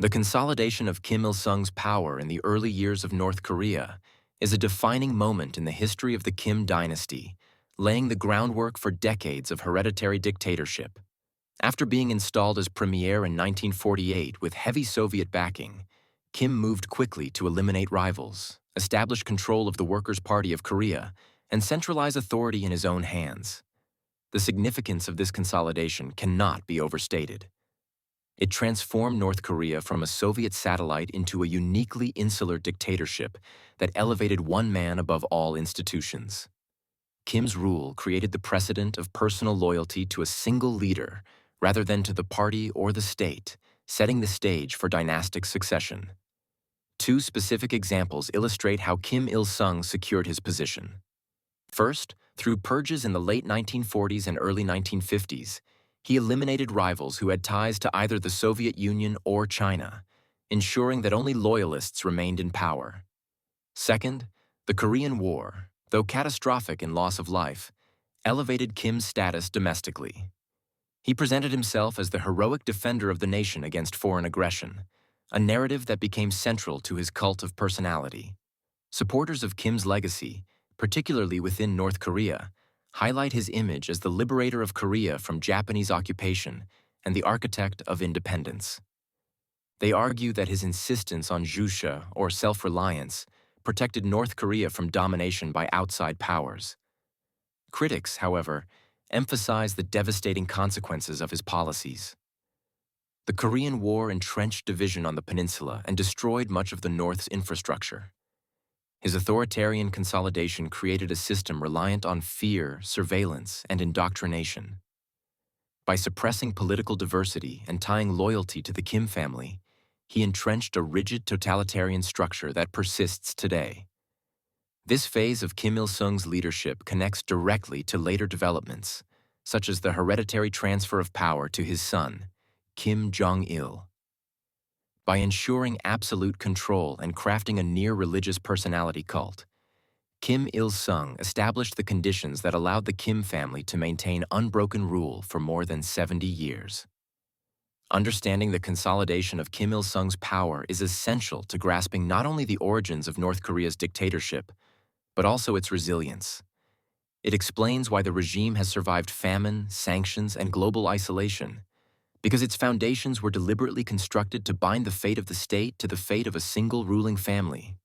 The consolidation of Kim Il-sung's power in the early years of North Korea is a defining moment in the history of the Kim dynasty, laying the groundwork for decades of hereditary dictatorship. After being installed as premier in 1948 with heavy Soviet backing, Kim moved quickly to eliminate rivals, establish control of the Workers' Party of Korea, and centralize authority in his own hands. The significance of this consolidation cannot be overstated. It transformed North Korea from a Soviet satellite into a uniquely insular dictatorship that elevated one man above all institutions. Kim's rule created the precedent of personal loyalty to a single leader rather than to the party or the state, setting the stage for dynastic succession. Two specific examples illustrate how Kim Il-sung secured his position. First, through purges in the late 1940s and early 1950s, he eliminated rivals who had ties to either the Soviet Union or China, ensuring that only loyalists remained in power. Second, the Korean War, though catastrophic in loss of life, elevated Kim's status domestically. He presented himself as the heroic defender of the nation against foreign aggression, a narrative that became central to his cult of personality. Supporters of Kim's legacy, particularly within North Korea, highlight his image as the liberator of Korea from Japanese occupation and the architect of independence. They argue that his insistence on jusha, or self-reliance, protected North Korea from domination by outside powers. Critics, however, emphasize the devastating consequences of his policies. The Korean War entrenched division on the peninsula and destroyed much of the North's infrastructure. His authoritarian consolidation created a system reliant on fear, surveillance, and indoctrination. By suppressing political diversity and tying loyalty to the Kim family, he entrenched a rigid totalitarian structure that persists today. This phase of Kim Il-sung's leadership connects directly to later developments, such as the hereditary transfer of power to his son, Kim Jong-il. By ensuring absolute control and crafting a near-religious personality cult, Kim Il-sung established the conditions that allowed the Kim family to maintain unbroken rule for more than 70 years. Understanding the consolidation of Kim Il-sung's power is essential to grasping not only the origins of North Korea's dictatorship, but also its resilience. It explains why the regime has survived famine, sanctions, and global isolation, because its foundations were deliberately constructed to bind the fate of the state to the fate of a single ruling family.